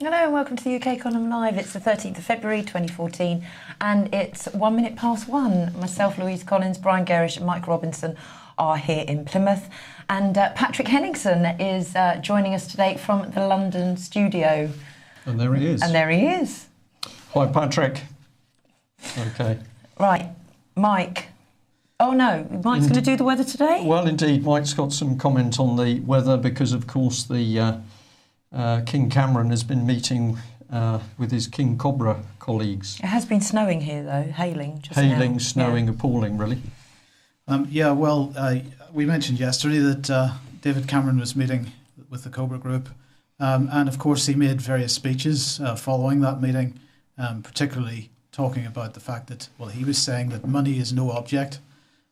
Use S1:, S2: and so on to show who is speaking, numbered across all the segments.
S1: Hello and welcome to the UK Column Live. It's the 13th of February 2014 and it's 1 minute past one. Myself, Louise Collins, Brian Gerrish and Mike Robinson are here in Plymouth, and Patrick Henningsen is joining us today from the London studio.
S2: And there he is.
S1: And there he is.
S2: Hi, Patrick. Okay.
S1: Right, Mike. Oh no, Mike's going to do the weather today?
S2: Well, indeed, Mike's got some comment on the weather because, of course, the King Cameron has been meeting with his King Cobra colleagues.
S1: It has been snowing here, though, hailing just
S2: Hailing,
S1: now.
S2: snowing, appalling, really.
S3: We mentioned yesterday that David Cameron was meeting with the Cobra Group, and of course he made various speeches following that meeting, particularly talking about the fact that, well, he was saying that money is no object.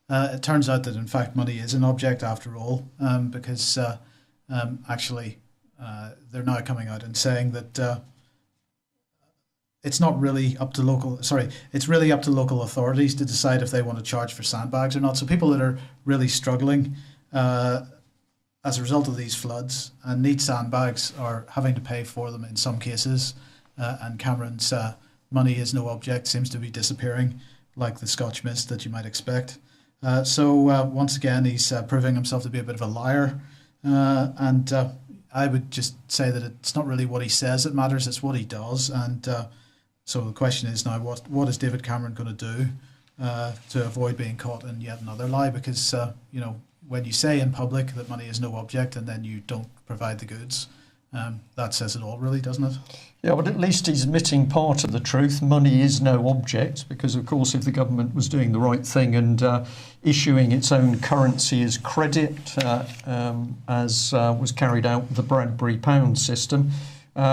S3: It turns out that in fact money is an object after all, because actually they're now coming out and saying that it's really up to local authorities to decide if they want to charge for sandbags or not. So people that are really struggling as a result of these floods and need sandbags are having to pay for them in some cases, and Cameron's money is no object seems to be disappearing like the Scotch mist that you might expect. So once again he's proving himself to be a bit of a liar, and I would just say that it's not really what he says that matters, it's what he does. And so the question is now, what is David Cameron going to do to avoid being caught in yet another lie? Because, when you say in public that money is no object and then you don't provide the goods, that says it all, really, doesn't it?
S2: Yeah, but at least he's admitting part of the truth. Money is no object because, of course, if the government was doing the right thing and issuing its own currency as credit, as was carried out with the Bradbury pound system,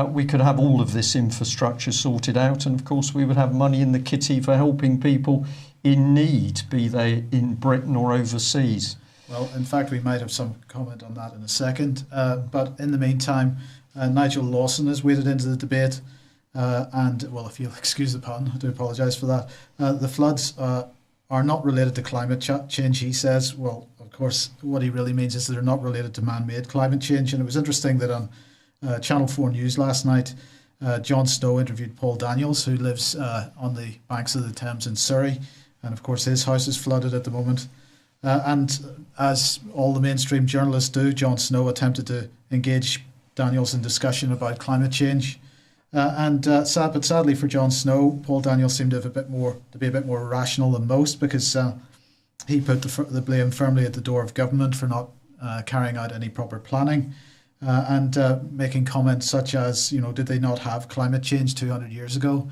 S2: we could have all of this infrastructure sorted out, and of course we would have money in the kitty for helping people in need, be they in Britain or overseas.
S3: Well, in fact, we might have some comment on that in a second, but in the meantime, Nigel Lawson has waded into the debate, and, well, if you'll excuse the pun, I do apologise for that, the floods are not related to climate change, he says. Well, of course, what he really means is that they're not related to man-made climate change. And it was interesting that on Channel 4 News last night, Jon Snow interviewed Paul Daniels, who lives on the banks of the Thames in Surrey, and of course his house is flooded at the moment. And as all the mainstream journalists do, Jon Snow attempted to engage Daniels in discussion about climate change. But sadly for Jon Snow, Paul Daniels seemed to be a bit more rational than most, because he put the blame firmly at the door of government for not carrying out any proper planning, and making comments such as, did they not have climate change 200 years ago?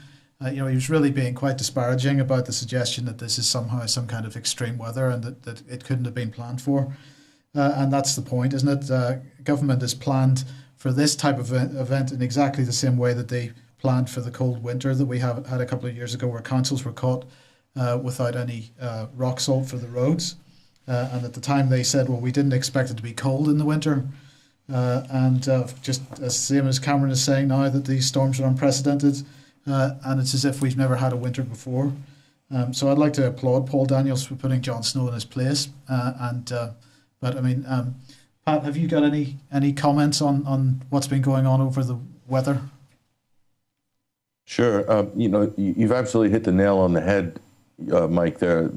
S3: He was really being quite disparaging about the suggestion that this is somehow some kind of extreme weather and that it couldn't have been planned for. And that's the point, isn't it? Government has planned for this type of event in exactly the same way that they planned for the cold winter that we had a couple of years ago, where councils were caught without any rock salt for the roads. And at the time they said, well, we didn't expect it to be cold in the winter. Just as same as Cameron is saying now, that these storms are unprecedented, and it's as if we've never had a winter before. So I'd like to applaud Paul Daniels for putting Jon Snow in his place. Pat, have you got any comments on what's been going on over the weather?
S4: Sure. You've absolutely hit the nail on the head, Mike, there.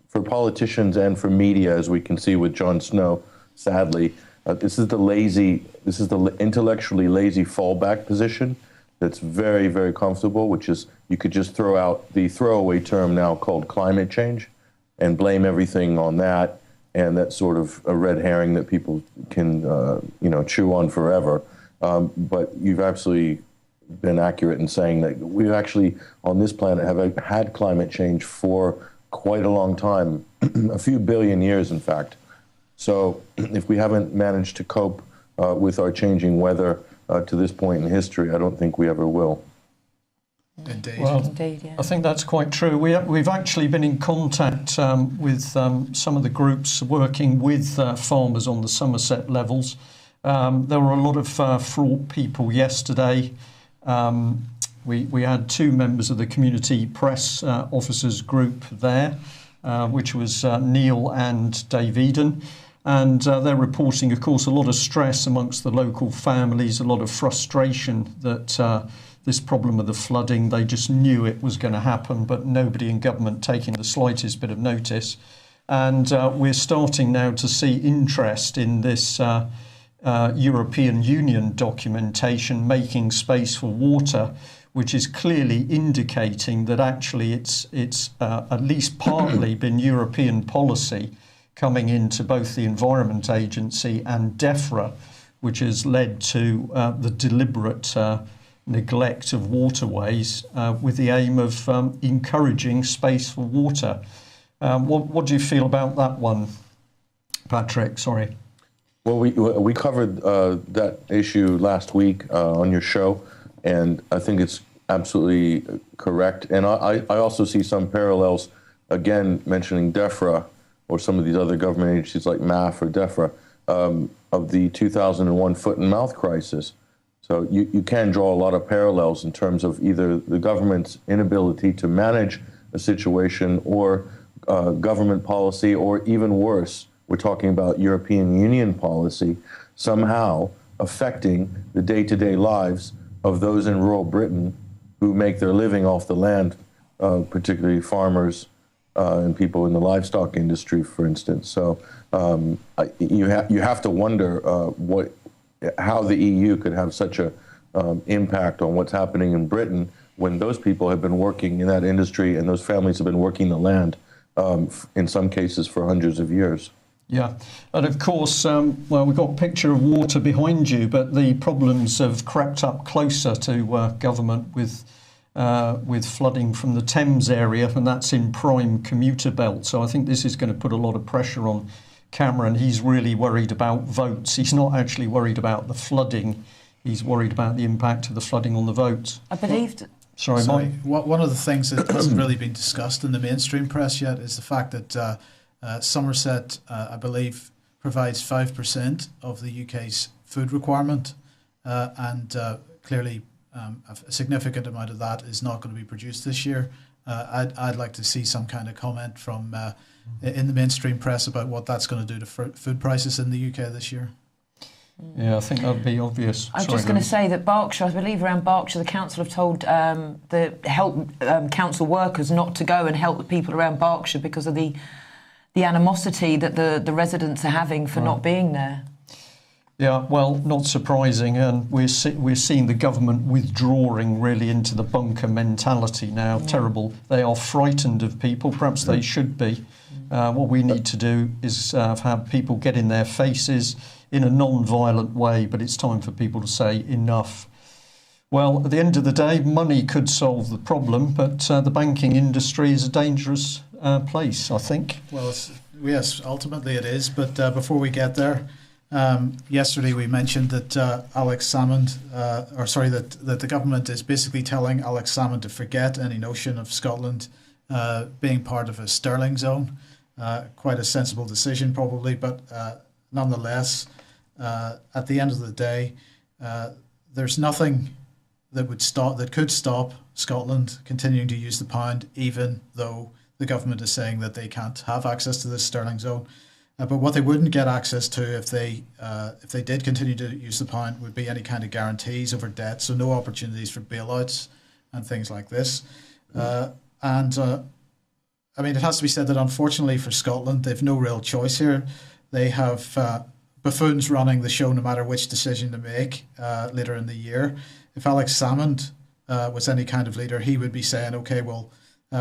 S4: For politicians and for media, as we can see with Jon Snow, sadly, this is the intellectually lazy fallback position that's very, very comfortable, which is you could just throw out the throwaway term now called climate change and blame everything on that. And that's sort of a red herring that people can, chew on forever. But you've absolutely been accurate in saying that we actually, on this planet, have had climate change for quite a long time, a few billion years, in fact. So if we haven't managed to cope with our changing weather to this point in history, I don't think we ever will.
S3: Indeed.
S2: Well,
S1: Indeed, yeah.
S2: I think that's quite true. We've actually been in contact with some of the groups working with farmers on the Somerset levels. There were a lot of fraught people yesterday. We had two members of the Community Press Officers Group there, which was Neil and Dave Eden. And they're reporting, of course, a lot of stress amongst the local families, a lot of frustration that this problem of the flooding, they just knew it was going to happen, but nobody in government taking the slightest bit of notice. And we're starting now to see interest in this European Union documentation, Making Space for Water, which is clearly indicating that actually it's at least partly been European policy coming into both the Environment Agency and DEFRA, which has led to the deliberate neglect of waterways with the aim of encouraging space for water. What do you feel about that one, Patrick? Sorry.
S4: Well, we covered that issue last week on your show, and I think it's absolutely correct. And I also see some parallels, again, mentioning DEFRA or some of these other government agencies like MAF or DEFRA, of the 2001 foot and mouth crisis. So you can draw a lot of parallels in terms of either the government's inability to manage a situation or government policy, or even worse, we're talking about European Union policy somehow affecting the day-to-day lives of those in rural Britain who make their living off the land, particularly farmers and people in the livestock industry, for instance. So you have to wonder how the EU could have such a impact on what's happening in Britain when those people have been working in that industry and those families have been working the land in some cases for hundreds of years.
S2: Yeah, and of course, well, we've got a picture of water behind you, but the problems have crept up closer to government with flooding from the Thames area, and that's in prime commuter belt. So I think this is going to put a lot of pressure on Cameron. He's really worried about votes. He's not actually worried about the flooding. He's worried about the impact of the flooding on the votes.
S1: I believe...
S2: Sorry, Mike.
S3: One of the things that hasn't really been discussed in the mainstream press yet is the fact that Somerset, I believe, provides 5% of the UK's food requirement, and clearly a significant amount of that is not going to be produced this year. I'd like to see some kind of comment from in the mainstream press about what that's going to do to food prices in the UK this year.
S2: Yeah, I think that would be obvious.
S1: I was just going to say that Berkshire, I believe around Berkshire, the council have told the help council workers not to go and help the people around Berkshire because of the animosity that the residents are having for not being there.
S2: Yeah, well, not surprising, and we're seeing the government withdrawing really into the bunker mentality now. Terrible. They are frightened of people. Perhaps they should be. What we need to do is have people get in their faces in a non-violent way, but it's time for people to say enough. Well, at the end of the day, money could solve the problem, but the banking industry is a dangerous place, I think.
S3: Well, yes, ultimately it is, but before we get there, yesterday we mentioned that Alex Salmond, that the government is basically telling Alex Salmond to forget any notion of Scotland being part of a sterling zone. Quite a sensible decision, probably, but nonetheless, at the end of the day, there's nothing that could stop Scotland continuing to use the pound, even though the government is saying that they can't have access to this sterling zone. But what they wouldn't get access to if they did continue to use the pound would be any kind of guarantees over debt, so no opportunities for bailouts and things like this. I mean, it has to be said that unfortunately for Scotland, they've no real choice here. They have buffoons running the show no matter which decision to make later in the year. If Alex Salmond was any kind of leader, he would be saying, okay, well,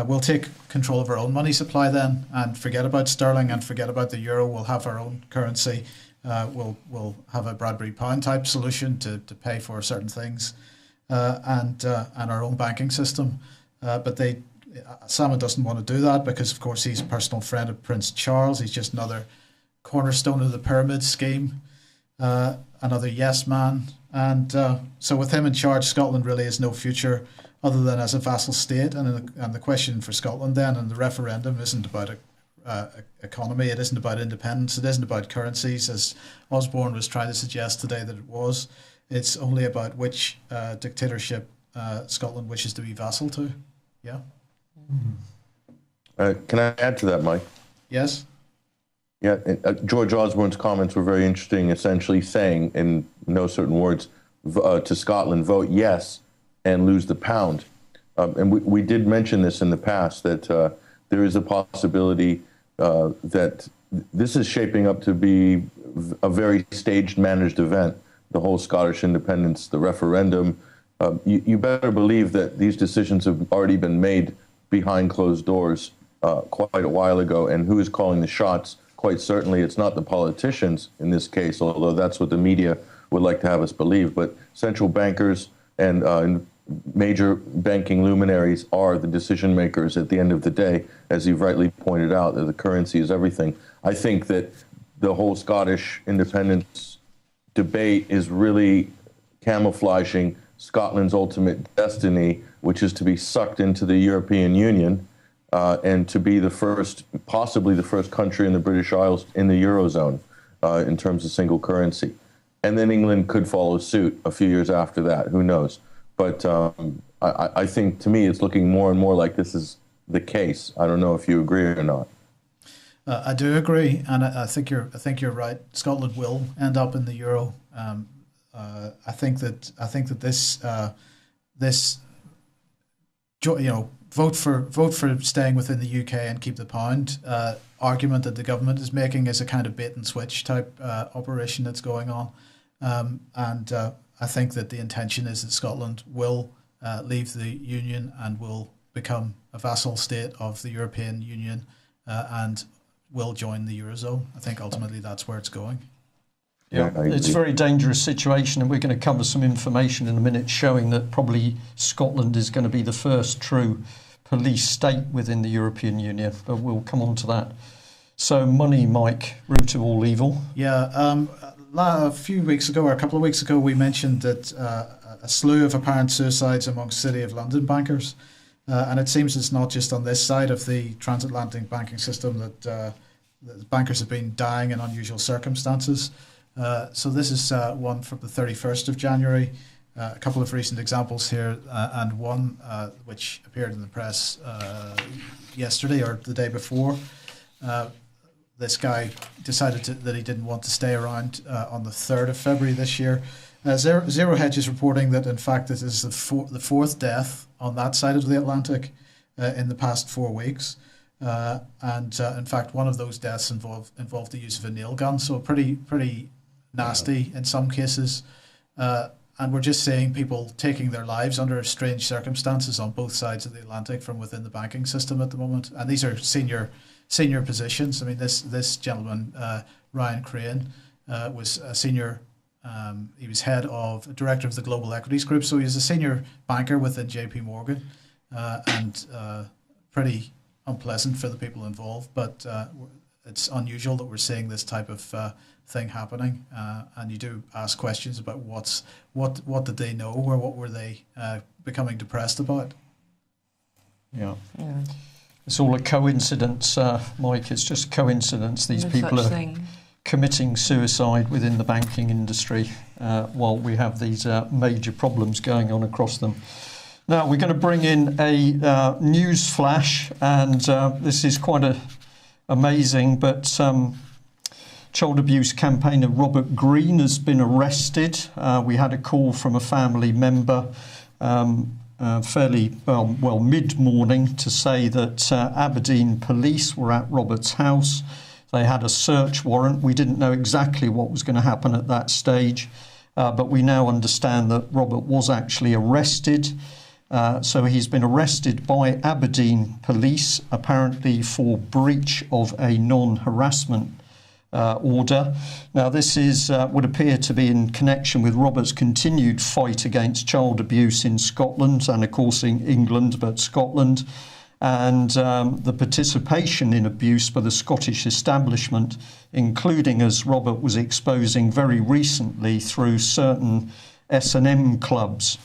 S3: we'll take control of our own money supply then and forget about sterling and forget about the euro. We'll have our own currency. We'll have a Bradbury pound type solution to pay for certain things and our own banking system. But Salmond doesn't want to do that because, of course, he's a personal friend of Prince Charles. He's just another cornerstone of the pyramid scheme, another yes man. And so with him in charge, Scotland really has no future other than as a vassal state. And the question for Scotland then and the referendum isn't about economy. It isn't about independence. It isn't about currencies, as Osborne was trying to suggest today that it was. It's only about which dictatorship Scotland wishes to be vassal to. Yeah.
S4: Can I add to that, Mike?
S3: Yes.
S4: Yeah, George Osborne's comments were very interesting, essentially saying, in no certain words, to Scotland, vote yes and lose the pound. And we did mention this in the past, that there is a possibility that this is shaping up to be a very staged, managed event. The whole Scottish independence, the referendum. You better believe that these decisions have already been made behind closed doors quite a while ago. And who is calling the shots? Quite certainly it's not the politicians in this case, although that's what the media would like to have us believe. But central bankers and major banking luminaries are the decision makers at the end of the day. As you've rightly pointed out, that the currency is everything. I think that the whole Scottish independence debate is really camouflaging Scotland's ultimate destiny, which is to be sucked into the European Union and to be the first, possibly the first country in the British Isles in the Eurozone in terms of single currency. And then England could follow suit a few years after that, who knows. But I think, to me, it's looking more and more like this is the case. I don't know if you agree or not.
S3: I do agree, and I think you're right. Scotland will end up in the euro. I think that this vote for staying within the UK and keep the pound argument that the government is making is a kind of bait and switch type operation that's going on, and I think that the intention is that Scotland will leave the Union and will become a vassal state of the European Union and will join the Eurozone. I think ultimately that's where it's going.
S2: Yeah, it's a very dangerous situation, and we're going to cover some information in a minute showing that probably Scotland is going to be the first true police state within the European Union, but we'll come on to that. So money, Mike, root of all evil.
S3: Yeah, a few weeks ago, or a couple of weeks ago, we mentioned that a slew of apparent suicides among City of London bankers. And it seems it's not just on this side of the transatlantic banking system that the bankers have been dying in unusual circumstances. So this is one from the 31st of January. A couple of recent examples here, and one which appeared in the press yesterday or the day before. This guy decided that he didn't want to stay around on the 3rd of February this year. Zero Hedge is reporting that, in fact, this is the fourth death on that side of the Atlantic in the past 4 weeks. And in fact, one of those deaths involved the use of a nail gun, so pretty nasty in some cases. And we're just seeing people taking their lives under strange circumstances on both sides of the Atlantic from within the banking system at the moment. And these are senior positions. I mean, this gentleman, Ryan Crane, was a senior. He was director of the Global Equities Group, so he was a senior banker within JP Morgan, and pretty unpleasant for the people involved. But it's unusual that we're seeing this type of thing happening, and you do ask questions about what did they know, or what were they becoming depressed about?
S2: Yeah. It's all a coincidence, Mike. It's just coincidence. These people are committing suicide within the banking industry while we have these major problems going on across them. Now we're going to bring in a news flash, and this is quite amazing, but child abuse campaigner Robert Green has been arrested. We had a call from a family member fairly mid-morning to say that Aberdeen police were at Robert's house. They had a search warrant. We didn't know exactly what was going to happen at that stage, but we now understand that Robert was actually arrested. So he's been arrested by Aberdeen police, apparently for breach of a non-harassment order. Now this would appear to be in connection with Robert's continued fight against child abuse in Scotland, and of course in England, but Scotland, and the participation in abuse by the Scottish establishment, including, as Robert was exposing very recently, through certain S&M clubs.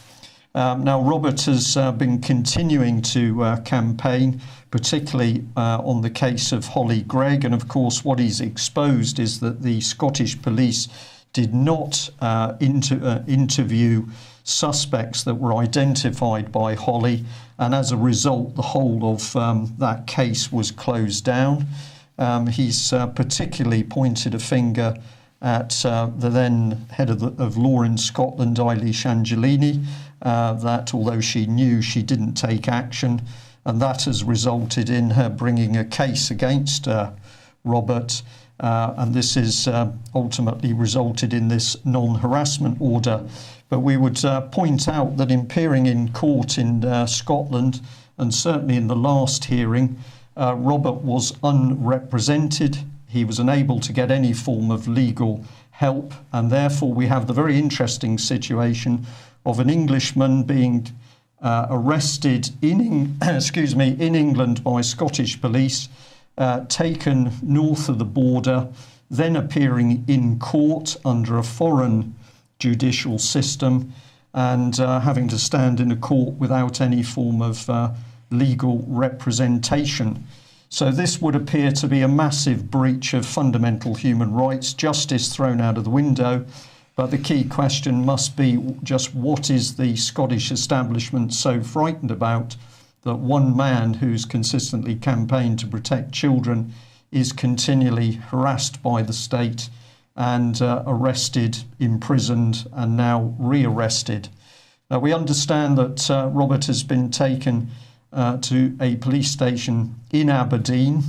S2: Now Robert has been continuing to campaign, particularly on the case of Holly Gregg, and of course what he's exposed is that the Scottish police did not interview suspects that were identified by Holly, and as a result the whole of that case was closed down. He's particularly pointed a finger at the then head of law in Scotland, Eilish Angelini, that although she knew, she didn't take action, and that has resulted in her bringing a case against Robert, and this has ultimately resulted in this non-harassment order. But we would point out that in appearing in court in Scotland, and certainly in the last hearing, Robert was unrepresented. He was unable to get any form of legal help, and therefore we have the very interesting situation of an Englishman being arrested in England by Scottish police, taken north of the border, then appearing in court under a foreign judicial system, and having to stand in a court without any form of legal representation. So this would appear to be a massive breach of fundamental human rights, justice thrown out of the window. But the key question must be just what is the Scottish establishment so frightened about that one man who's consistently campaigned to protect children is continually harassed by the state and arrested, imprisoned, and now re-arrested. We understand that Robert has been taken to a police station in Aberdeen,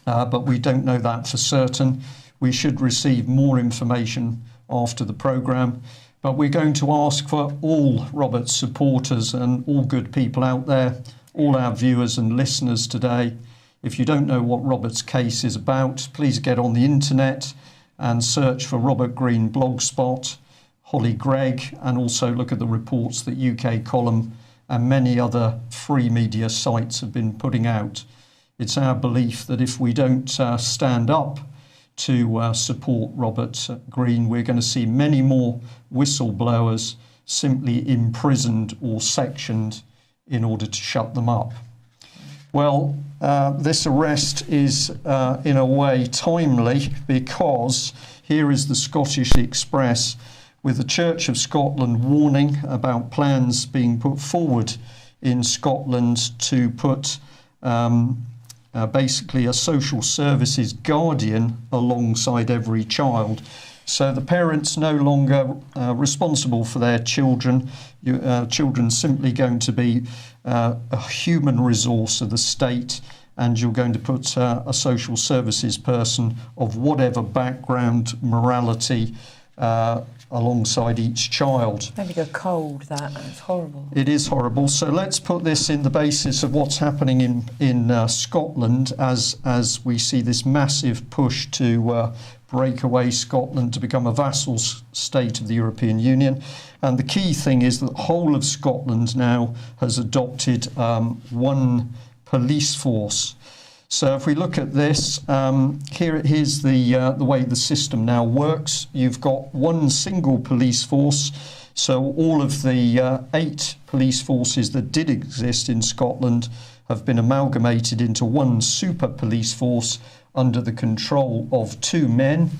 S2: but we don't know that for certain. We should receive more information after the programme, but we're going to ask for all Robert's supporters and all good people out there, all our viewers and listeners today. If you don't know what Robert's case is about, please get on the internet and search for Robert Green Blogspot, Holly Gregg, and also look at the reports that UK Column and many other free media sites have been putting out. It's our belief that if we don't stand up to support Robert Green, we're going to see many more whistleblowers simply imprisoned or sectioned in order to shut them up. Well, this arrest is in a way timely, because here is the Scottish Express with the Church of Scotland warning about plans being put forward in Scotland to put basically a social services guardian alongside every child. So the parents no longer responsible for their children. Children simply going to be a human resource of the state, and you're going to put a social services person of whatever background, morality, alongside each child.
S1: Maybe go cold, it's horrible.
S2: It is horrible. So let's put this in the basis of what's happening in Scotland as we see this massive push to break away Scotland to become a vassal state of the European Union. And the key thing is that the whole of Scotland now has adopted one police force. So if we look at this, here's the way the system now works. You've got one single police force. So all of the 8 police forces that did exist in Scotland have been amalgamated into one super police force under the control of 2 men.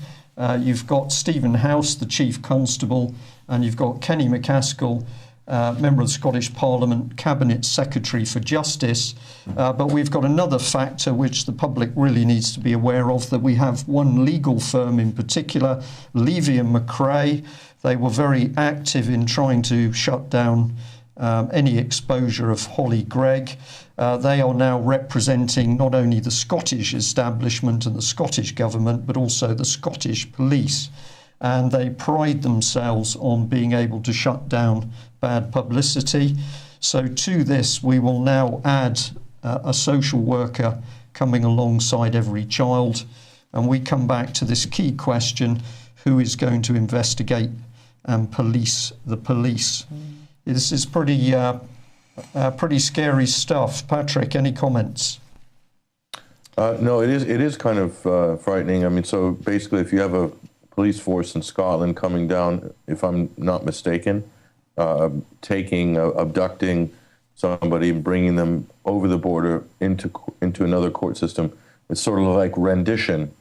S2: You've got Stephen House, the Chief Constable, and you've got Kenny MacAskill, Member of the Scottish Parliament, Cabinet Secretary for Justice. But we've got another factor which the public really needs to be aware of, that we have one legal firm in particular, Levy and McRae. They were very active in trying to shut down any exposure of Holly Gregg. They are now representing not only the Scottish establishment and the Scottish government, but also the Scottish police. And they pride themselves on being able to shut down bad publicity. So to this, we will now add a social worker coming alongside every child. And we come back to this key question: who is going to investigate and police the police? This is pretty scary stuff. Patrick, any comments?
S4: No, it is kind of frightening. I mean, so basically, if you have a police force in Scotland coming down, if I'm not mistaken, abducting somebody and bringing them over the border into another court system, it's sort of like rendition.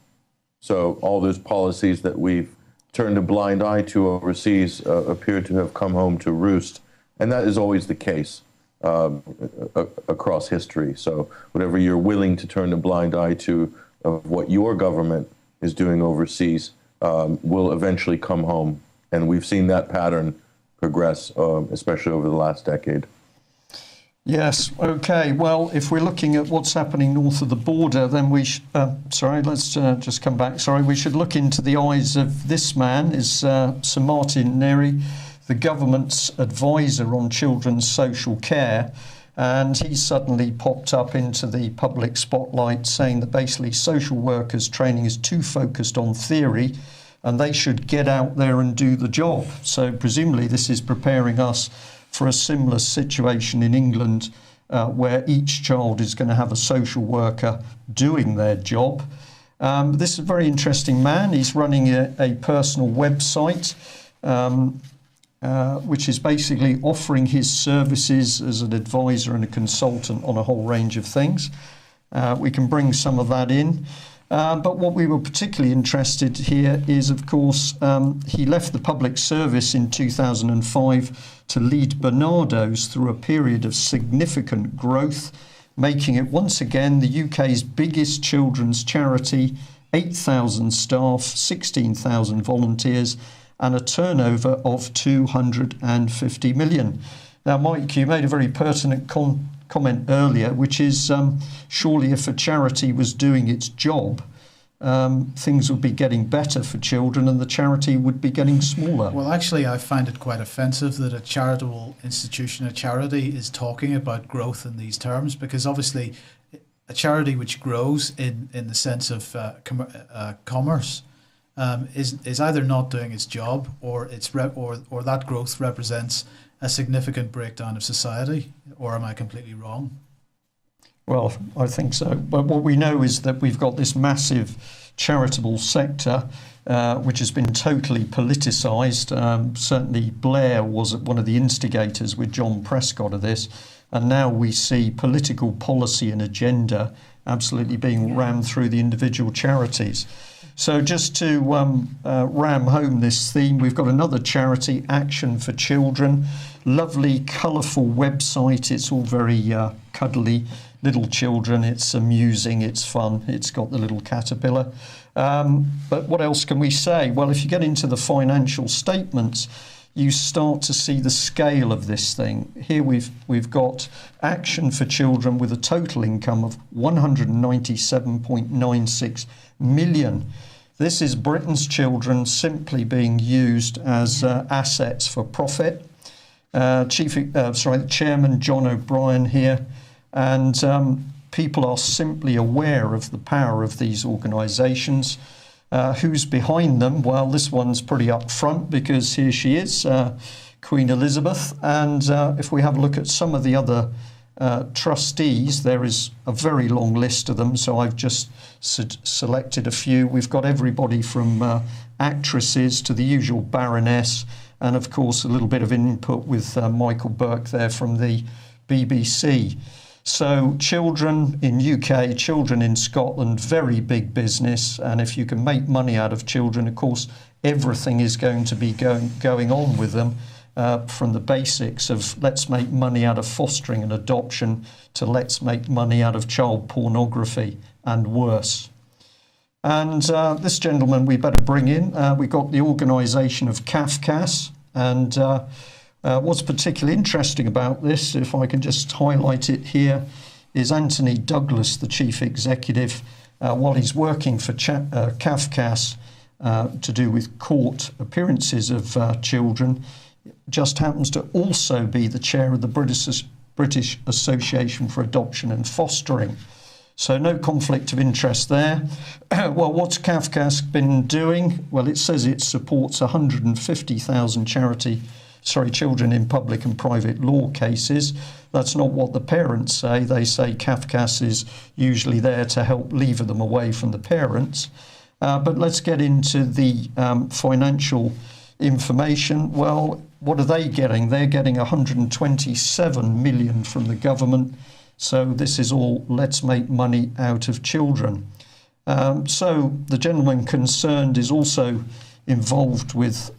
S4: So all those policies that we've turned a blind eye to overseas appear to have come home to roost. And that is always the case across history. So whatever you're willing to turn a blind eye to of what your government is doing overseas will eventually come home. And we've seen that pattern progress, especially over the last decade.
S2: Yes, okay. Well, if we're looking at what's happening north of the border, then we let's just come back. Sorry, we should look into the eyes of this man, is Sir Martin Neri, the government's advisor on children's social care. And he suddenly popped up into the public spotlight saying that basically social workers' training is too focused on theory and they should get out there and do the job. So presumably this is preparing us for a similar situation in England where each child is going to have a social worker doing their job. This is a very interesting man. He's running a personal website which is basically offering his services as an advisor and a consultant on a whole range of things. We can bring some of that in. But what we were particularly interested here is, of course, he left the public service in 2005 to lead Barnardo's through a period of significant growth, making it once again the UK's biggest children's charity, 8,000 staff, 16,000 volunteers, and a turnover of 250 million. Now, Mike, you made a very pertinent comment earlier, which is surely if a charity was doing its job, things would be getting better for children and the charity would be getting smaller.
S3: Well, actually, I find it quite offensive that a charitable institution, a charity, is talking about growth in these terms, because obviously a charity which grows in the sense of commerce is either not doing its job or or that growth represents a significant breakdown of society, or am I completely wrong?
S2: Well, I think so. But what we know is that we've got this massive charitable sector which has been totally politicised. Certainly Blair was one of the instigators with John Prescott of this. And now we see political policy and agenda absolutely being rammed through the individual charities. So just to ram home this theme, we've got another charity, Action for Children. Lovely, colourful website. It's all very cuddly. Little children, it's amusing, it's fun. It's got the little caterpillar. But what else can we say? Well, if you get into the financial statements, you start to see the scale of this thing. Here we've got Action for Children with a total income of 197.96 million. This is Britain's children simply being used as assets for profit. Chairman John O'Brien here, and people are simply aware of the power of these organisations. Who's behind them? Well, this one's pretty upfront because here she is, Queen Elizabeth. And if we have a look at some of the other trustees, there is a very long list of them, so I've just selected a few. We've got everybody from actresses to the usual Baroness, and of course a little bit of input with Michael Burke there from the BBC. So children in UK, children in Scotland, very big business, and if you can make money out of children, of course everything is going to be going on with them. From the basics of let's make money out of fostering and adoption to let's make money out of child pornography and worse. And this gentleman we better bring in. We got the organisation of CAFCASS, and what's particularly interesting about this, if I can just highlight it here, is Anthony Douglas, the chief executive, while he's working for CAFCASS to do with court appearances of children, just happens to also be the chair of the British Association for Adoption and Fostering. So no conflict of interest there. Well, what's CAFCASS been doing? Well, it says it supports 150,000 children in public and private law cases. That's not what the parents say. They say CAFCASS is usually there to help lever them away from the parents. But let's get into the financial information. Well, what are they getting? They're getting 127 million from the government. So this is all let's make money out of children. So the gentleman concerned is also involved with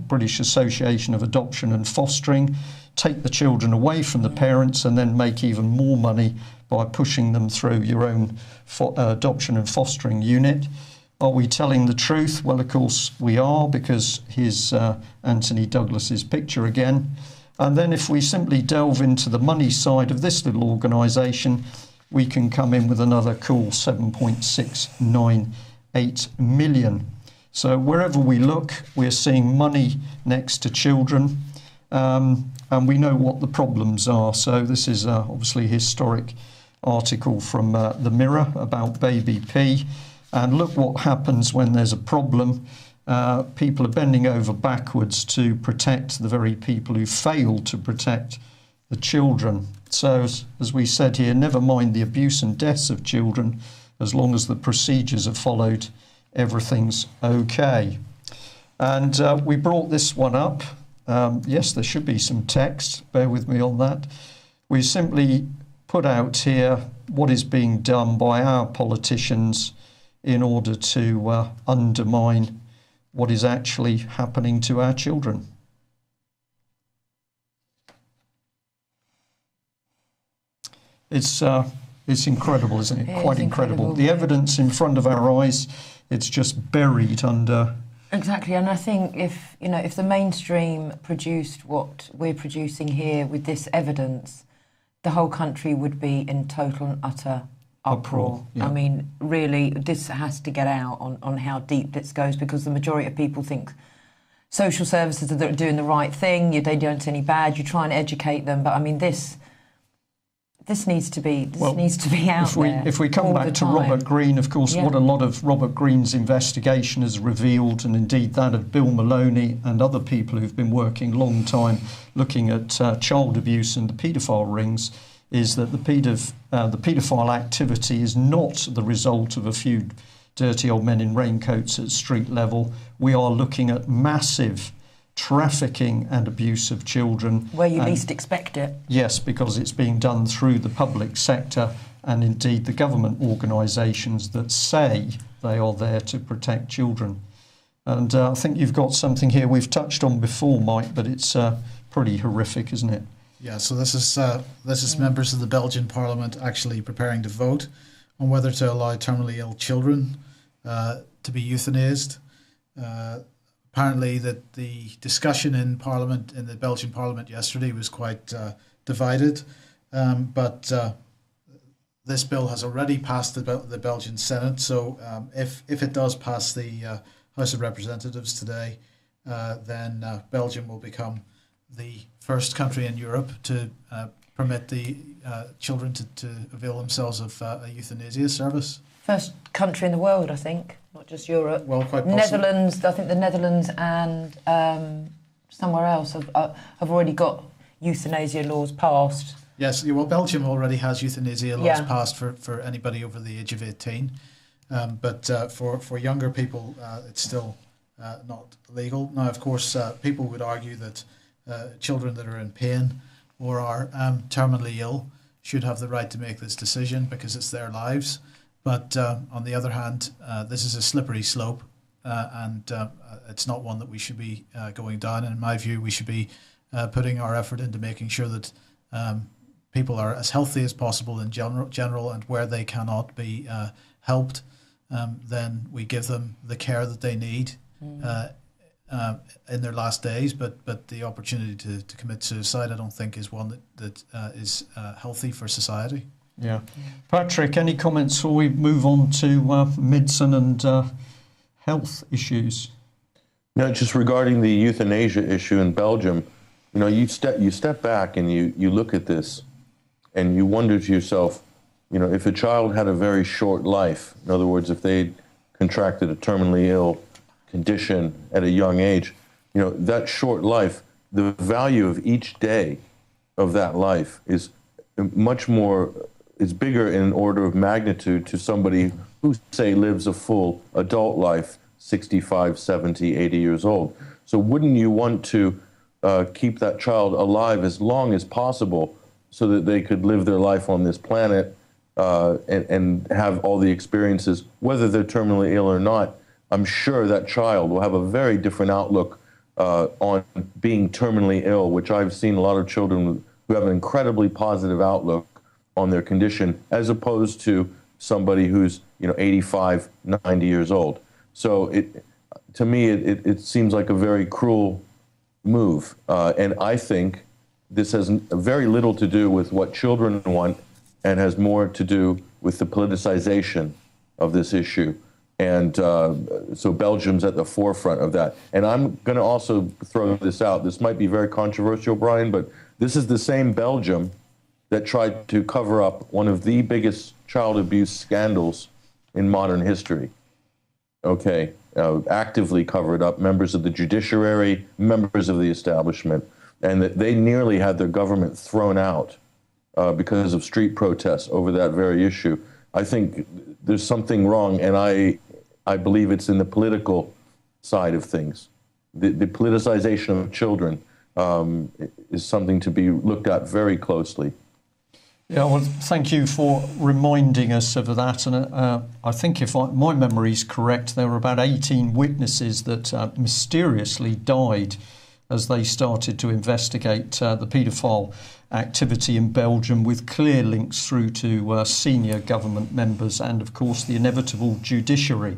S2: British Association of Adoption and Fostering, take the children away from the parents and then make even more money by pushing them through your own adoption and fostering unit. Are we telling the truth? Well, of course we are, because here's Anthony Douglas's picture again. And then if we simply delve into the money side of this little organisation, we can come in with another cool 7.698 million. So wherever we look, we're seeing money next to children, and we know what the problems are. So this is obviously a historic article from the Mirror about Baby P. And look what happens when there's a problem. People are bending over backwards to protect the very people who fail to protect the children. So, as we said here, never mind the abuse and deaths of children, as long as the procedures are followed, everything's okay. And we brought this one up. Yes, there should be some text. Bear with me on that. We simply put out here what is being done by our politicians in order to undermine what is actually happening to our children. It's incredible, isn't it? Quite incredible. The evidence in front of our eyes, it's just buried under.
S1: Exactly, and I think if the mainstream produced what we're producing here with this evidence, the whole country would be in total and utter uproar.
S2: Yeah.
S1: I mean, really, this has to get out on how deep this goes, because the majority of people think social services are doing the right thing. They don't see any bad. You try and educate them, but I mean, this needs to be out there.
S2: If we come back to Robert Green, of course, what a lot of Robert Green's investigation has revealed, and indeed that of Bill Maloney and other people who've been working a long time looking at child abuse and the paedophile rings, is that the paedophile activity is not the result of a few dirty old men in raincoats at street level. We are looking at massive trafficking and abuse of children.
S1: Where you least expect it.
S2: Yes, because it's being done through the public sector and indeed the government organisations that say they are there to protect children. And I think you've got something here we've touched on before, Mike, but it's pretty horrific, isn't it?
S3: Yeah, so this is members of the Belgian Parliament actually preparing to vote on whether to allow terminally ill children to be euthanized. Apparently, that the discussion in Parliament, in the Belgian Parliament yesterday, was quite divided. But this bill has already passed the Belgian Senate. So if it does pass the House of Representatives today, then Belgium will become the first country in Europe to permit the children to avail themselves of a euthanasia service.
S1: First country in the world, I think, not just Europe.
S3: Well, quite possibly.
S1: Netherlands, I think the Netherlands and somewhere else have already got euthanasia laws passed.
S3: Yes, well, Belgium already has euthanasia laws passed for anybody over the age of 18. But for younger people, it's still not legal. Now, of course, people would argue that children that are in pain or are terminally ill should have the right to make this decision because it's their lives. But on the other hand, this is a slippery slope, and it's not one that we should be going down. And in my view, we should be putting our effort into making sure that people are as healthy as possible in general, and where they cannot be helped, then we give them the care that they need in their last days. But the opportunity to commit suicide, I don't think, is one that is healthy for society.
S2: Yeah. Patrick, any comments before we move on to medicine and health issues?
S4: No, just regarding the euthanasia issue in Belgium, you step back and you look at this and you wonder to yourself, if a child had a very short life, in other words, if they contracted a terminally ill condition at a young age, that short life, the value of each day of that life is much more, is bigger in order of magnitude to somebody who, say, lives a full adult life, 65, 70, 80 years old. So wouldn't you want to keep that child alive as long as possible so that they could live their life on this planet and have all the experiences, whether they're terminally ill or not? I'm sure that child will have a very different outlook on being terminally ill, which I've seen a lot of children who have an incredibly positive outlook on their condition, as opposed to somebody who's 85, 90 years old. So to me, it seems like a very cruel move, and I think this has very little to do with what children want, and has more to do with the politicization of this issue. And so Belgium's at the forefront of that. And I'm going to also throw this out. This might be very controversial, Brian, but this is the same Belgium that tried to cover up one of the biggest child abuse scandals in modern history. Okay, actively covered up members of the judiciary, members of the establishment, and that they nearly had their government thrown out because of street protests over that very issue. I think there's something wrong, and I believe it's in the political side of things. The politicization of children is something to be looked at very closely.
S2: Yeah, well, thank you for reminding us of that. And I think if my memory is correct, there were about 18 witnesses that mysteriously died as they started to investigate the paedophile activity in Belgium, with clear links through to senior government members and, of course, the inevitable judiciary.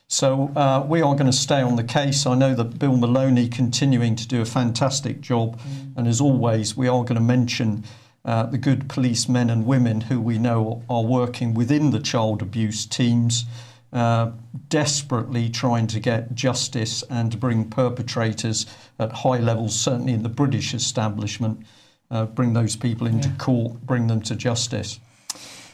S2: So we are going to stay on the case. I know that Bill Maloney continuing to do a fantastic job. And as always, we are going to mention the good policemen and women who we know are working within the child abuse teams, desperately trying to get justice and to bring perpetrators at high levels, certainly in the British establishment, bring those people into court, bring them to justice.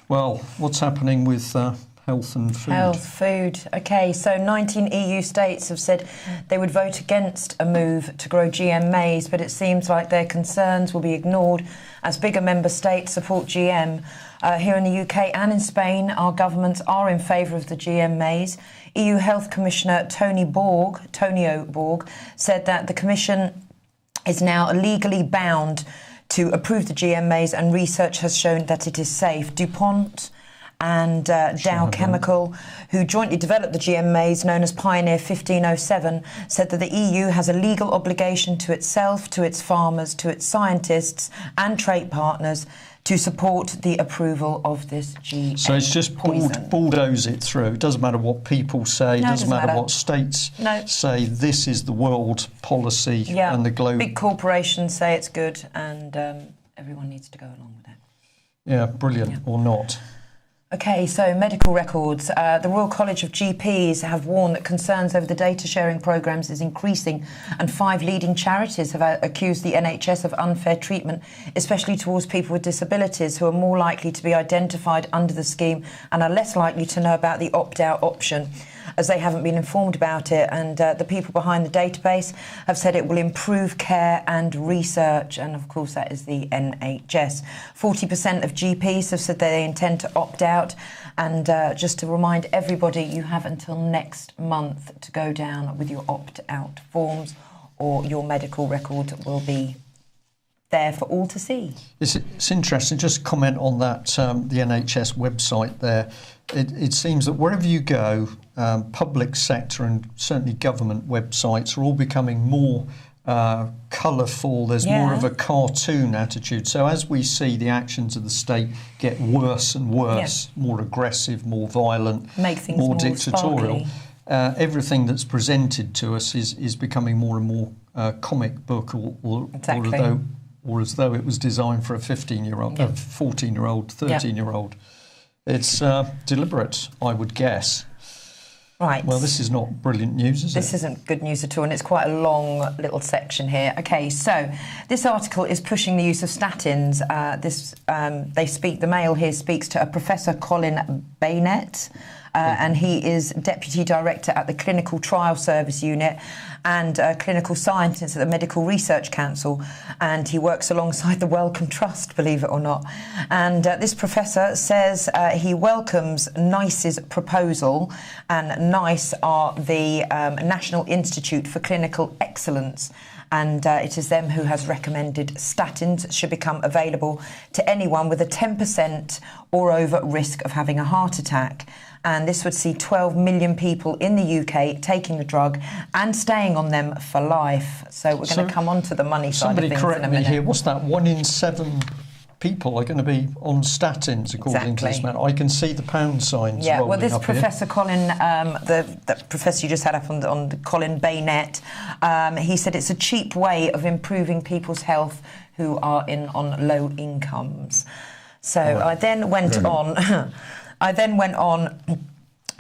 S2: Well, what's happening with health and food?
S1: Health, food. OK, so 19 EU states have said they would vote against a move to grow GM maize, but it seems like their concerns will be ignored as bigger member states support GM. Here in the UK and in Spain, our governments are in favour of the GM maize. EU Health Commissioner Tonio Borg, said that the Commission is now legally bound to approve the GM maize, and research has shown that it is safe. DuPont and Dow Chemical, who jointly developed the GM maize known as Pioneer 1507, said that the EU has a legal obligation to itself, to its farmers, to its scientists and trade partners to support the approval of this GM. So
S2: it's just bulldoze it through. It doesn't matter what people say.
S1: No,
S2: it doesn't matter what states say. This is the world policy and the global.
S1: Big corporations say it's good, and everyone needs to go along with it.
S2: Yeah, brilliant or not.
S1: OK, so medical records. The Royal College of GPs have warned that concerns over the data sharing programmes is increasing, and 5 leading charities have accused the NHS of unfair treatment, especially towards people with disabilities who are more likely to be identified under the scheme and are less likely to know about the opt-out option, as they haven't been informed about it. And the people behind the database have said it will improve care and research, and of course that is the NHS. 40% of GPs have said they intend to opt out, and just to remind everybody, you have until next month to go down with your opt-out forms, or your medical record will be there for all to see.
S2: It's interesting, just comment on that, the NHS website there. It seems that wherever you go, public sector and certainly government websites are all becoming more colourful. There's more of a cartoon attitude. So as we see the actions of the state get worse and worse, more aggressive, more violent, more dictatorial, everything that's presented to us is becoming more and more comic book, or as though it was designed for a 15-year-old, a 14-year-old, 13-year-old. It's deliberate, I would guess.
S1: Right.
S2: Well, this is not brilliant news, is it?
S1: This isn't good news at all, and it's quite a long little section here. OK, so this article is pushing the use of statins. The Mail here speaks to a Professor Colin Baynett, and he is Deputy Director at the Clinical Trial Service Unit and Clinical Scientist at the Medical Research Council, and he works alongside the Wellcome Trust, believe it or not. And this professor says he welcomes NICE's proposal, and NICE are the National Institute for Clinical Excellence, and it is them who has recommended statins should become available to anyone with a 10% or over risk of having a heart attack. And this would see 12 million people in the UK taking the drug and staying on them for life. So we're going to come on to the money side of things in a minute.
S2: Somebody correct me here. What's that? 1 in 7 people are going to be on statins, according to this
S1: Exactly.
S2: man. I can see the pound signs.
S1: Yeah, well,
S2: rolling
S1: this
S2: up
S1: Professor Colin, the professor you just had up on the Colin Baynet, he said it's a cheap way of improving people's health who are on low incomes. So I then went on. I then went on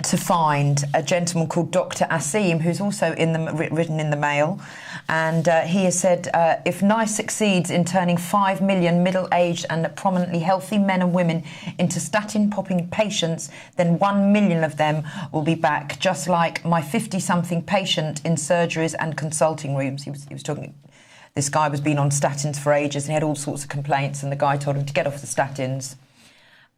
S1: to find a gentleman called Dr. Asim, who's also written in the Mail, and he has said, if NICE succeeds in turning 5 million middle-aged and prominently healthy men and women into statin-popping patients, then 1 million of them will be back, just like my 50-something patient in surgeries and consulting rooms. He was talking. This guy was been on statins for ages and he had all sorts of complaints, and the guy told him to get off the statins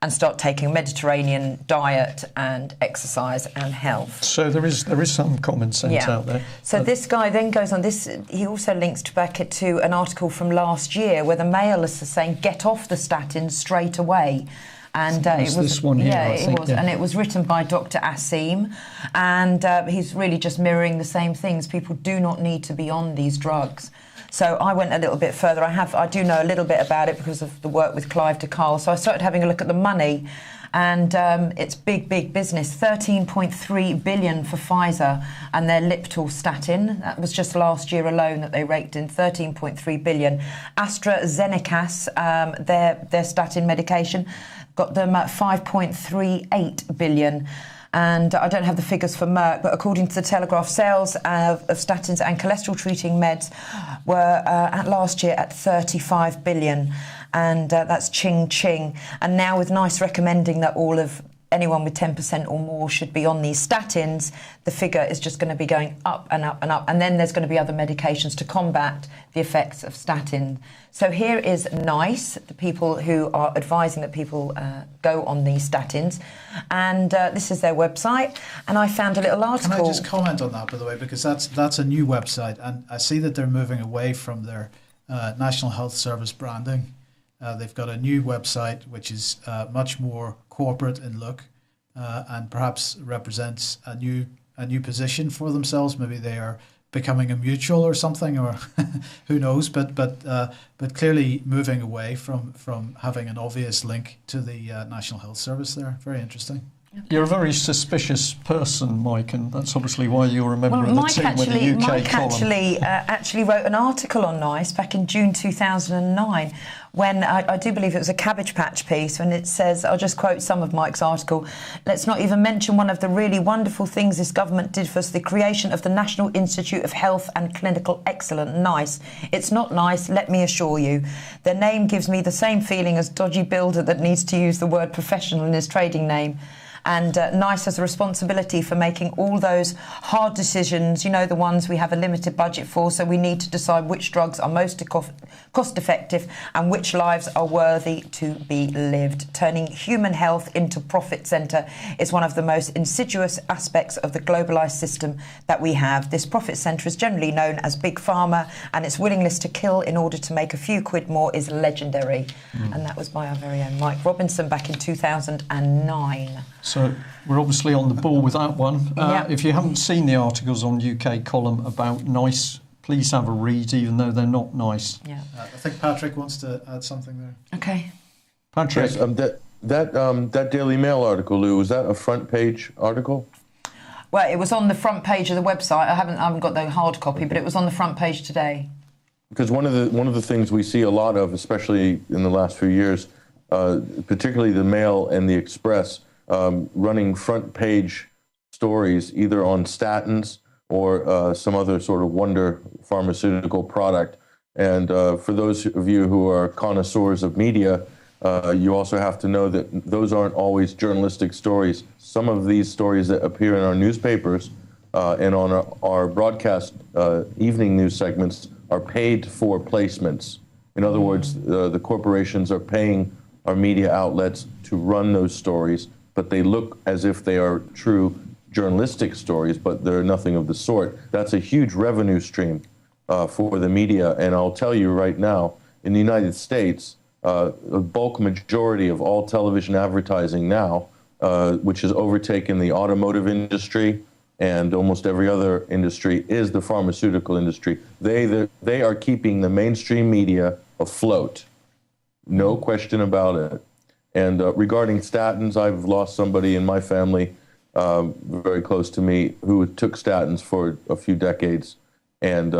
S1: and start taking a Mediterranean diet and exercise and health.
S2: So there is some common sense out there.
S1: So this guy then goes on. He also links back it to an article from last year where the Mail is saying get off the statins straight away. And it was
S2: this one here, I think,
S1: it was, and it was written by Dr. Asim, and he's really just mirroring the same things. People do not need to be on these drugs. So I went a little bit further. I do know a little bit about it because of the work with Clive de Carle. So I started having a look at the money, and it's big business. 13.3 billion for Pfizer and their Liptor-statin. That was just last year alone that they raked in 13.3 billion. AstraZeneca's their statin medication got them at 5.38 billion. And I don't have the figures for Merck, but according to the Telegraph, sales of statins and cholesterol-treating meds were at last year at 35 billion. And that's ching. And now with NICE recommending that anyone with 10% or more should be on these statins, the figure is just going to be going up and up and up. And then there's going to be other medications to combat the effects of statin. So here is NICE, the people who are advising that people go on these statins. And this is their website. And I found a little article.
S3: Can I just comment on that, by the way, because that's a new website. And I see that they're moving away from their National Health Service branding. They've got a new website which is much more corporate in look and perhaps represents a new position for themselves. Maybe they are becoming a mutual or something, or who knows? But clearly moving away from having an obvious link to the National Health Service there. Very interesting.
S2: You're a very suspicious person, Mike, and that's obviously why you're a member of the
S1: Mike
S2: team with the UK
S1: Mike
S2: column.
S1: actually wrote an article on NICE back in June 2009 when I do believe it was a Cabbage Patch piece, and it says, I'll just quote some of Mike's article, let's not even mention one of the really wonderful things this government did for us, the creation of the National Institute of Health and Clinical Excellence, NICE. It's not nice, let me assure you. Their name gives me the same feeling as dodgy builder that needs to use the word professional in his trading name. And NICE has a responsibility for making all those hard decisions, the ones we have a limited budget for, so we need to decide which drugs are most cost effective and which lives are worthy to be lived. Turning human health into profit centre is one of the most insidious aspects of the globalised system that we have. This profit centre is generally known as Big Pharma, and its willingness to kill in order to make a few quid more is legendary. And that was by our very own Mike Robinson back in 2009.
S2: So we're obviously on the ball with that one.
S1: Yeah.
S2: If you haven't seen the articles on UK column about NICE, please have a read, even though they're not nice.
S1: Yeah.
S3: I think Patrick wants to add something there.
S1: Okay.
S2: Patrick,
S4: Yes, that Daily Mail article, Lou, was that a front page article?
S1: Well, it was on the front page of the website. I haven't got the hard copy, but it was on the front page today.
S4: Because one of the things we see a lot of, especially in the last few years, particularly the Mail and the Express, running front page stories either on statins or some other sort of wonder pharmaceutical product. And for those of you who are connoisseurs of media, you also have to know that those aren't always journalistic stories. Some of these stories that appear in our newspapers and on our broadcast evening news segments are paid for placements. In other words, the corporations are paying our media outlets to run those stories, but they look as if they are true journalistic stories, but they're nothing of the sort. That's a huge revenue stream for the media. And I'll tell you right now, in the United States, a bulk majority of all television advertising now, which has overtaken the automotive industry and almost every other industry, is the pharmaceutical industry. They are keeping the mainstream media afloat. No question about it. And regarding statins, I've lost somebody in my family very close to me who took statins for a few decades and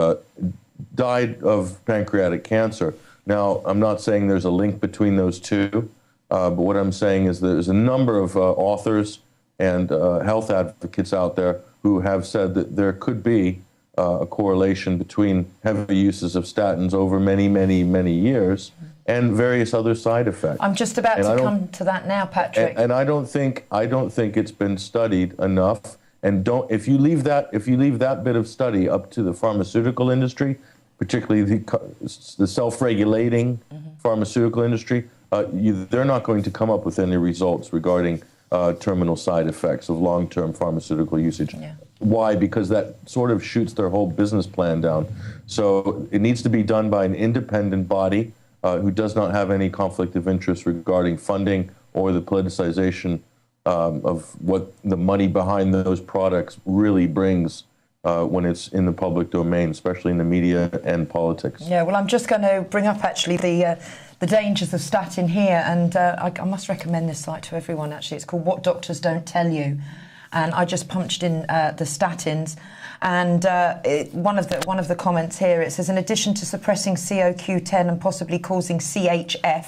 S4: died of pancreatic cancer. Now, I'm not saying there's a link between those two, but what I'm saying is there's a number of authors and health advocates out there who have said that there could be a correlation between heavy uses of statins over many, many, many years and various other side effects.
S1: I'm just about to come to that now, Patrick.
S4: And I don't think it's been studied enough. And if you leave that bit of study up to the pharmaceutical industry, particularly the self-regulating pharmaceutical industry, they're not going to come up with any results regarding terminal side effects of long-term pharmaceutical usage.
S1: Yeah.
S4: Why? Because that sort of shoots their whole business plan down. So it needs to be done by an independent body who does not have any conflict of interest regarding funding or the politicization of what the money behind those products really brings when it's in the public domain, especially in the media and politics.
S1: Yeah, well, I'm just going to bring up actually the dangers of statin here, and I must recommend this site to everyone. Actually, it's called What Doctors Don't Tell You, and I just punched in the statins, and one of the comments here, it says, in addition to suppressing CoQ10 and possibly causing CHF,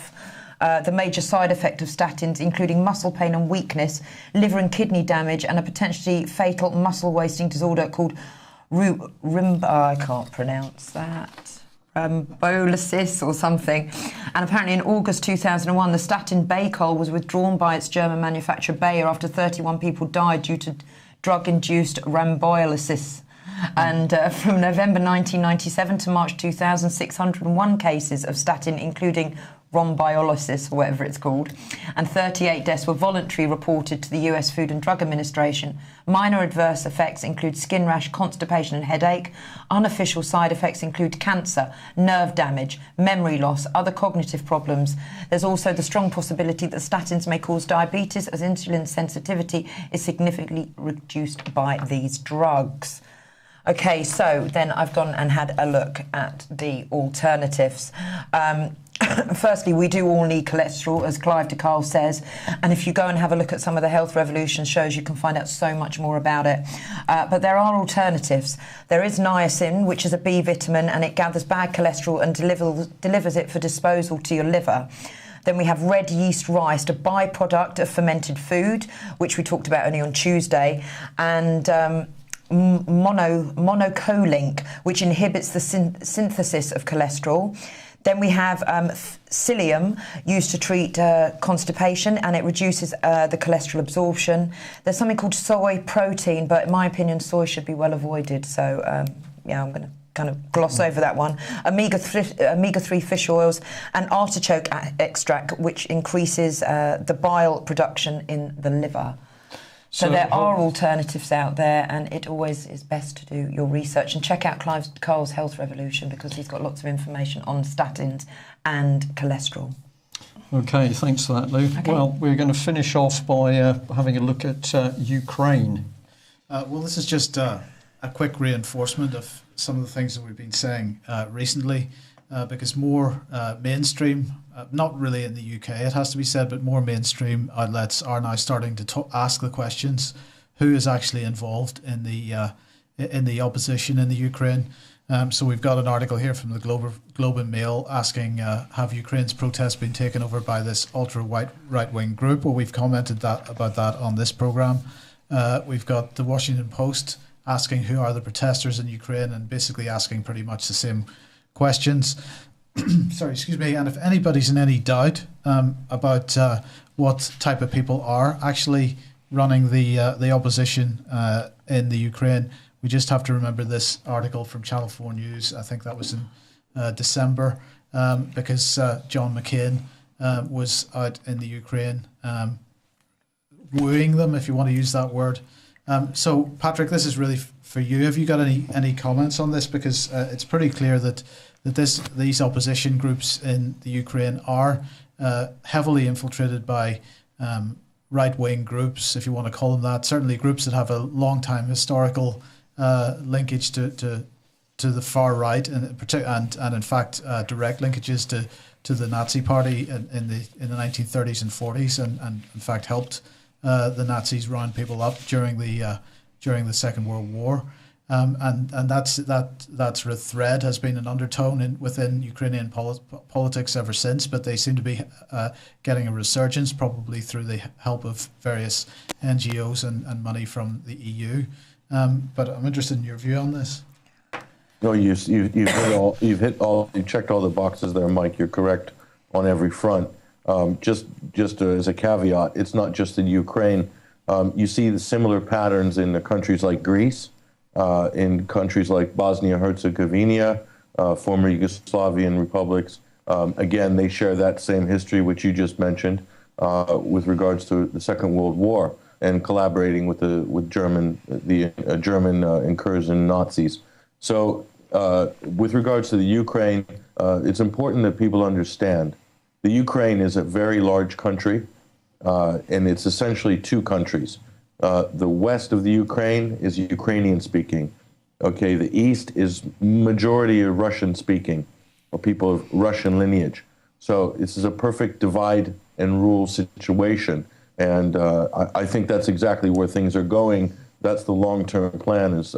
S1: the major side effect of statins, including muscle pain and weakness, liver and kidney damage, and a potentially fatal muscle wasting disorder called I can't pronounce that. Rhambolysis or something. And apparently in August 2001, the statin Baycol was withdrawn by its German manufacturer Bayer after 31 people died due to drug-induced rhambolysis. And from November 1997 to March 2000, 601 cases of statin, including rhombolysis, or whatever it's called, and 38 deaths were voluntary reported to the US Food and Drug Administration. Minor adverse effects include skin rash, constipation and headache. Unofficial side effects include cancer, nerve damage, memory loss, other cognitive problems. There's also the strong possibility that statins may cause diabetes, as insulin sensitivity is significantly reduced by these drugs. Okay, so then I've gone and had a look at the alternatives. Firstly, we do all need cholesterol, as Clive de Carle says, and if you go and have a look at some of the Health Revolution shows, you can find out so much more about it. But there are alternatives. There is niacin, which is a B vitamin, and it gathers bad cholesterol and delivers it for disposal to your liver. Then we have red yeast rice, a byproduct of fermented food, which we talked about only on Tuesday, and monocolink, which inhibits the synthesis of cholesterol. Then we have psyllium, used to treat constipation, and it reduces the cholesterol absorption. There's something called soy protein, but in my opinion, soy should be well avoided. So, yeah, I'm going to kind of gloss over that one. Omega-3 fish oils and artichoke extract, which increases the bile production in the liver. So there are alternatives out there, and it always is best to do your research and check out Clive de Carle's Health Revolution, because he's got lots of information on statins and cholesterol.
S2: Okay, thanks for that, Lou. Okay. Well, we're going to finish off by having a look at Ukraine.
S3: Well, this is just a quick reinforcement of some of the things that we've been saying recently, because more mainstream, not really in the UK, it has to be said, but more mainstream outlets are now starting to ask the questions: who is actually involved in the opposition in the Ukraine? So we've got an article here from the Globe and Mail asking, have Ukraine's protests been taken over by this right-wing group? Well, we've commented about that on this programme. We've got the Washington Post asking who are the protesters in Ukraine, and basically asking pretty much the same questions. Sorry, excuse me. And if anybody's in any doubt about what type of people are actually running the opposition in the Ukraine, we just have to remember this article from Channel 4 News. I think that was in December, because John McCain was out in the Ukraine wooing them, if you want to use that word. So, Patrick, this is really for you. Have you got any comments on this? Because it's pretty clear that these opposition groups in the Ukraine are heavily infiltrated by right-wing groups, if you want to call them that. Certainly groups that have a long-time historical linkage to to the far right, and in fact direct linkages to the Nazi Party in the 1930s and 40s, and in fact helped the Nazis round people up during the Second World War. And that sort of thread has been an undertone within Ukrainian politics ever since, but they seem to be getting a resurgence, probably through the help of various NGOs and money from the EU. But I'm interested in your view on this.
S4: No, you've checked all the boxes there, Mike. You're correct on every front. Just as a caveat, it's not just in Ukraine. You see the similar patterns in the countries like Greece. In countries like Bosnia-Herzegovina, former Yugoslavian republics. Again, they share that same history, which you just mentioned, with regards to the Second World War and collaborating with the German incursion Nazis. So, with regards to the Ukraine, it's important that people understand the Ukraine is a very large country, and it's essentially two countries. The west of the Ukraine is Ukrainian speaking. Okay, the east is majority Russian speaking, or people of Russian lineage. So this is a perfect divide and rule situation. And I think that's exactly where things are going. That's the long-term plan, is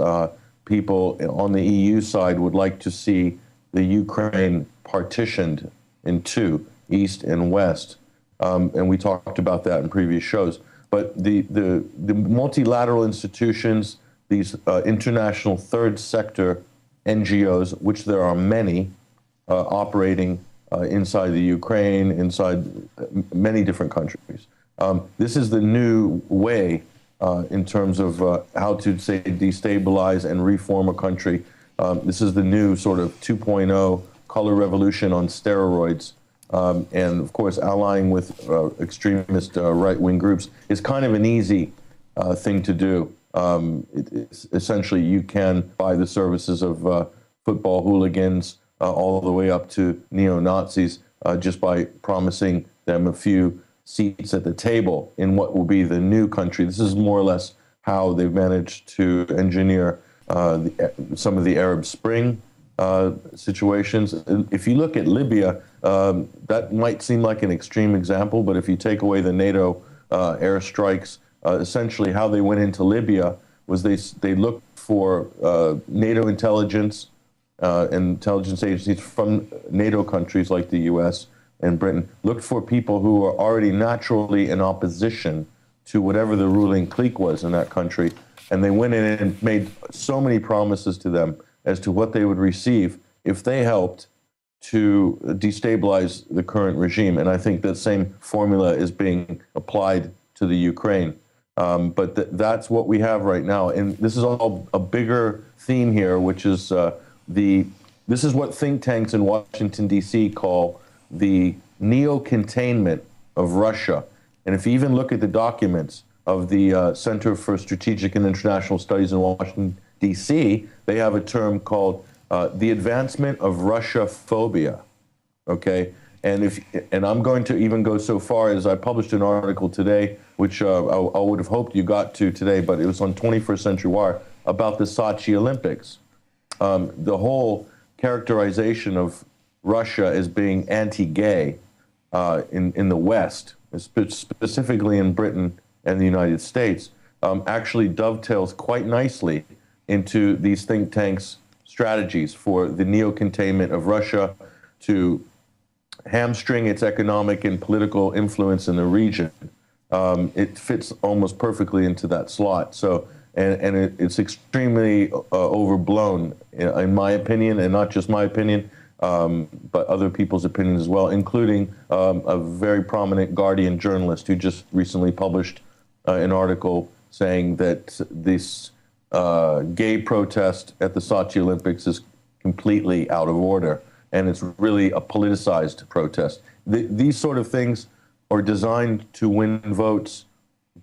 S4: people on the EU side would like to see the Ukraine partitioned in two, east and west. And we talked about that in previous shows. But the multilateral institutions, these international third sector NGOs, which there are many operating inside the Ukraine, inside many different countries. This is the new way in terms of how to, say, destabilize and reform a country. This is the new sort of 2.0 color revolution on steroids. And of course, allying with extremist right-wing groups is kind of an easy thing to do. Essentially, you can buy the services of football hooligans all the way up to neo-Nazis just by promising them a few seats at the table in what will be the new country. This is more or less how they've managed to engineer some of the Arab Spring situations. If you look at Libya, that might seem like an extreme example, but if you take away the NATO airstrikes, essentially how they went into Libya was they looked for NATO intelligence intelligence agencies from NATO countries like the U.S. and Britain, looked for people who were already naturally in opposition to whatever the ruling clique was in that country, and they went in and made so many promises to them as to what they would receive if they helped to destabilize the current regime. And I think that same formula is being applied to the Ukraine. But that's what we have right now. And this is all a bigger theme here, which is this is what think tanks in Washington, D.C. call the neo-containment of Russia. And if you even look at the documents of the Center for Strategic and International Studies in Washington, D.C., they have a term called the advancement of Russia-phobia, okay? And I'm going to even go so far as I published an article today, which I would have hoped you got to today, but it was on 21st Century Wire, about the Sochi Olympics. The whole characterization of Russia as being anti-gay in the West, specifically in Britain and the United States, actually dovetails quite nicely into these think tanks' strategies for the neo-containment of Russia to hamstring its economic and political influence in the region. It fits almost perfectly into that slot. So, and it's extremely overblown, in my opinion, and not just my opinion, but other people's opinions as well, including a very prominent Guardian journalist who just recently published an article saying that this gay protest at the Sochi Olympics is completely out of order, and it's really a politicized protest. These sort of things are designed to win votes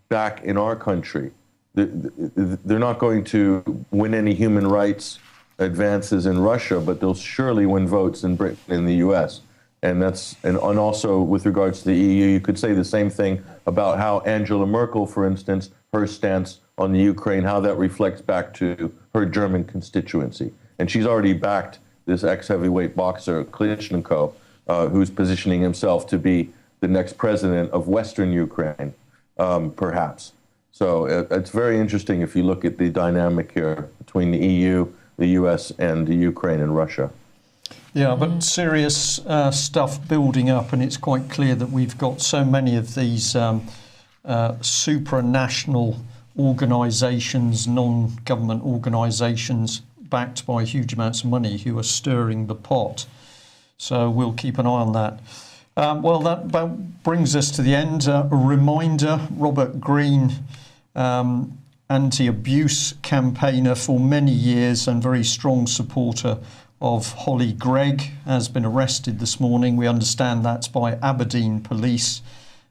S4: back in our country. They're not going to win any human rights advances in Russia, but they'll surely win votes in Britain and the U.S. And also with regards to the EU, you could say the same thing about how Angela Merkel, for instance, her stance on the Ukraine, how that reflects back to her German constituency. And she's already backed this ex-heavyweight boxer, Klitschko, who's positioning himself to be the next president of Western Ukraine, perhaps. So it's very interesting if you look at the dynamic here between the EU, the US, and the Ukraine and Russia.
S2: Yeah, but serious stuff building up, and it's quite clear that we've got so many of these supranational organisations, non-government organisations backed by huge amounts of money who are stirring the pot. So we'll keep an eye on that. Well, that about brings us to the end. A reminder, Robert Greene, anti-abuse campaigner for many years and very strong supporter of Holly Gregg, has been arrested this morning. We understand that's by Aberdeen police,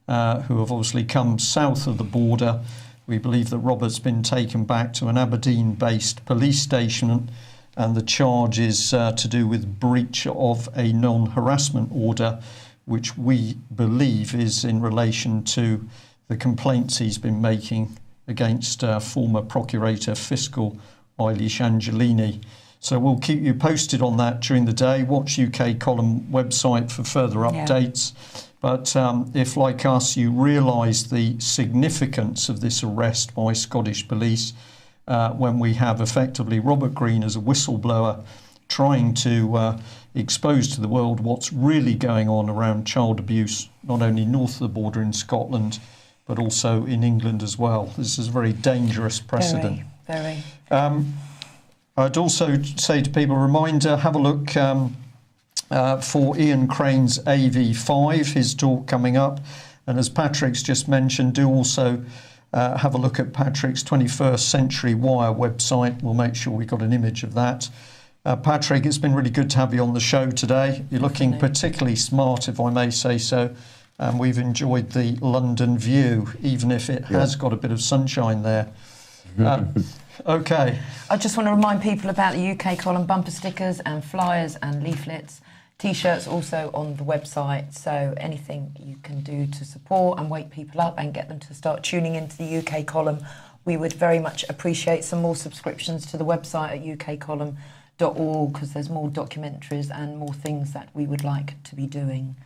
S2: who have obviously come south of the border. We believe that Robert's been taken back to an Aberdeen-based police station, and the charge is to do with breach of a non-harassment order, which we believe is in relation to the complaints he's been making against former Procurator Fiscal Eilish Angelini. So we'll keep you posted on that during the day. Watch UK Column website for further updates. Yeah. But if, like us, you realise the significance of this arrest by Scottish police, when we have effectively Robert Greene as a whistleblower trying to expose to the world what's really going on around child abuse, not only north of the border in Scotland, but also in England as well. This is a very dangerous precedent.
S1: Very.
S2: I'd also say to people, reminder, have a look for Ian Crane's AV5, his talk coming up. And as Patrick's just mentioned, do also have a look at Patrick's 21st Century Wire website. We'll make sure we've got an image of that. Patrick, it's been really good to have you on the show today. You're looking particularly smart, if I may say so. And we've enjoyed the London view, even if it has got a bit of sunshine there. Okay.
S1: I just want to remind people about the UK Column bumper stickers and flyers and leaflets. T-shirts also on the website, so anything you can do to support and wake people up and get them to start tuning into the UK Column, we would very much appreciate some more subscriptions to the website at ukcolumn.org, because there's more documentaries and more things that we would like to be doing.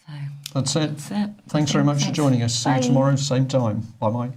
S1: So
S2: That's it. Thanks very much for joining us. See you tomorrow, same time. Bye-bye.